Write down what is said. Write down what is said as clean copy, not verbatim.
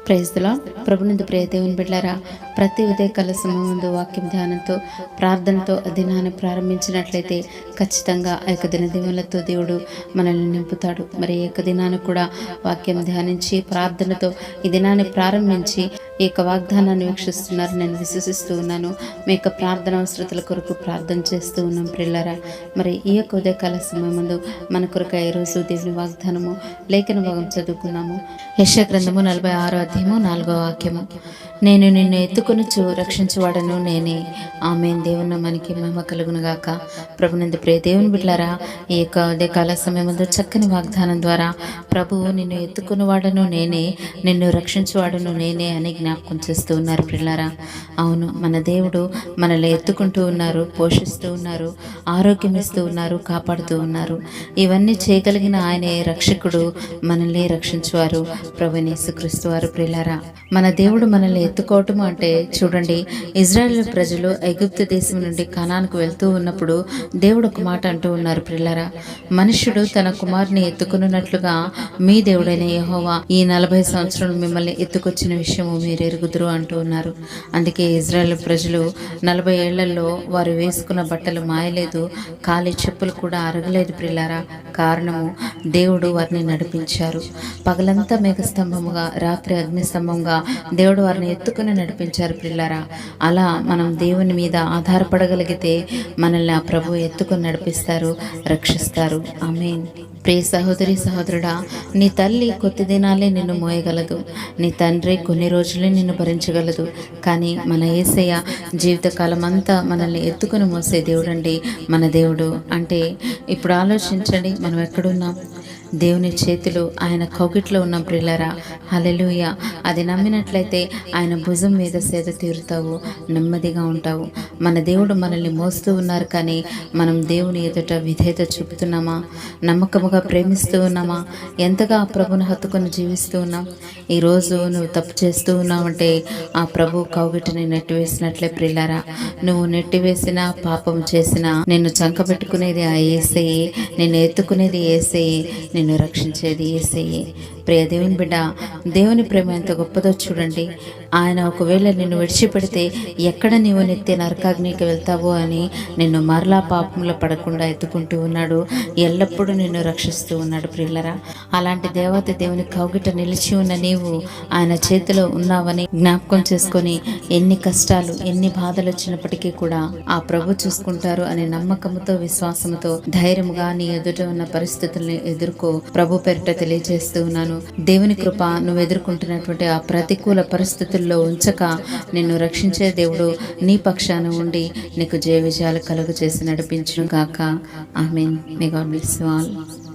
Praise the lord. ప్రభునందు ప్రియ దేవుని బిడ్డలారా, ప్రతి ఉదయకాల సమయం ముందు వాక్యం ధ్యానంతో ప్రార్థనతో దినాన్ని ప్రారంభించినట్లయితే ఖచ్చితంగా ఆ యొక్క దినదీవులతో దేవుడు మనల్ని నింపుతాడు. మరి ఈ యొక్క దినాన్ని కూడా వాక్యం ధ్యానించి ప్రార్థనతో ఈ దినాన్ని ప్రారంభించి ఈ యొక్క వాగ్దానాన్ని వీక్షిస్తున్నారు నేను విశ్వసిస్తూ ఉన్నాను. మీ యొక్క ప్రార్థన అవసరతల కొరకు ప్రార్థన చేస్తూ ఉన్నాం ప్రియులారా. మరి ఈ యొక్క ఉదయకాల సమయం ముందు మన కొరకు ఈరోజు దేవుని వాగ్దానము లేఖన భాగం చదువుకున్నాము. యెషయా గ్రంథము 46వ అధ్యాయము 4వ వాక్యము. నేను నిన్ను ఎత్తుకొనుచు రక్షించువాడను నేనే. ఆమేన్. దేవుని మనకి మహిమ కలుగును గాక. ప్రభునందు ప్రియ దేవుని బిడ్డలారా, ఈ యొక్క ఉదయకాల సమయం ముందు చక్కని వాగ్దానం ద్వారా ప్రభువు నిన్ను ఎత్తుకున్నవాడను నేనే, నిన్ను రక్షించువాడను నేనే అని జ్ఞాపకం చేస్తూ ఉన్నారు పిల్లారా. అవును, మన దేవుడు మనల్ని ఎత్తుకుంటూ ఉన్నారు, పోషిస్తూ ఉన్నారు, ఆరోగ్యం ఇస్తూ ఉన్నారు, కాపాడుతూ ఉన్నారు. ఇవన్నీ చేయగలిగిన ఆయనే రక్షకుడు, మనల్ని రక్షించువారు ప్రభువైన యేసుక్రీస్తు వారు. ప్రియులారా, మన దేవుడు మనల్ని ఎత్తుకోవటం అంటే చూడండి, ఇజ్రాయేల్ ప్రజలు ఐగుప్తు దేశం నుండి కనానుకు వెళ్తూ ఉన్నప్పుడు దేవుడు ఒక మాట అంటూ ఉన్నారు ప్రియులారా, మనుష్యుడు తన కుమారుని ఎత్తుకున్నట్లుగా మీ దేవుడైన యెహోవా ఈ 40 సంవత్సరాలు మిమ్మల్ని ఎత్తుకొచ్చిన విషయము మీరు ఎరుగుదురు అంటూ ఉన్నారు. అందుకే ఇజ్రాయేల్ ప్రజలు 40 ఏళ్లలో వారు వేసుకున్న బట్టలు మాయలేదు, కాలి చెప్పులు కూడా అరగలేదు ప్రియులారా. కారణము, దేవుడు వారిని నడిపించారు. పగలంతా మేఘస్తంభముగా, రాత్రి అగ్నిస్తంభంగా దేవుడు వారిని ఎత్తుకుని నడిపించారు ప్రియులారా. అలా మనం దేవుని మీద ఆధారపడగలిగితే మనల్ని ఆ ప్రభు ఎత్తుకొని నడిపిస్తారు, రక్షిస్తారు. ఆమేన్. ప్రియ సహోదరి సహోదరుడా, నీ తల్లి కొద్ది దినాలే నిన్ను మోయగలదు, నీ తండ్రి కొన్ని రోజులే నిన్ను భరించగలదు. కానీ మన యేసయ్య జీవితకాలం అంతా మనల్ని ఎత్తుకొని మోసే దేవుడండి మన దేవుడు. అంటే ఇప్పుడు ఆలోచించండి, మనం ఎక్కడున్నాం? దేవుని చేతిలో, ఆయన కౌగిట్లో ఉన్నాం ప్రియులారా. హల్లెలూయా. అది నమ్మినట్లయితే ఆయన భుజం మీద సేద తీరుతావు, నెమ్మదిగా ఉంటావు. మన దేవుడు మనల్ని మోస్తూ ఉన్నారు, కానీ మనం దేవుని ఎదుట విధేయత చూపుతున్నామా? నమ్మకముగా ప్రేమిస్తూ ఉన్నామా? ఎంతగా ఆ ప్రభుని హత్తుకొని జీవిస్తూ ఉన్నాం? ఈరోజు నువ్వు తప్పు చేస్తూ ఉన్నావంటే ఆ ప్రభు కౌగిటిని నెట్టివేసినట్లే ప్రియులారా. నువ్వు నెట్టివేసినా, పాపం చేసినా నిన్ను చంకబెట్టుకునేది ఆ యేసయ్యే, నిన్ను ఎత్తుకునేది యేసయ్యే, నిన్ను రక్షించేది యేసయ్యే. ప్రియ దేవుని బిడ్డ, దేవుని ప్రేమ ఎంత గొప్పదో చూడండి. ఆయన ఒకవేళ నిన్ను విడిచిపెడితే ఎక్కడ నీవు నిత్య నరకాగ్నికి వెళ్తావో అని నిన్ను మరలా పాపంలో పడకుండా ఎత్తుకుంటూ ఉన్నాడు, ఎల్లప్పుడూ నిన్ను రక్షిస్తూ ఉన్నాడు ప్రియులరా. అలాంటి దేవత దేవుని కౌగిట నిలిచి ఉన్న నీవు ఆయన చేతిలో ఉన్నావని జ్ఞాపకం చేసుకొని ఎన్ని కష్టాలు, ఎన్ని బాధలు వచ్చినప్పటికీ కూడా ఆ ప్రభు చూసుకుంటారు అనే నమ్మకంతో, విశ్వాసంతో ధైర్యముగా నీ ఎదుట ఉన్న పరిస్థితుల్ని ఎదుర్కో. ప్రభు పేరిట తెలియజేస్తూ ఉన్నాను, దేవుని కృప నువ్వు ఎదుర్కొంటున్నటువంటి ఆ ప్రతికూల పరిస్థితుల్లో ఉంచక నిన్ను రక్షించే దేవుడు నీ పక్షాన ఉండి నీకు జయ విజయాలు కలుగ చేసి నడిపించును గాక. Amen. May God bless you all.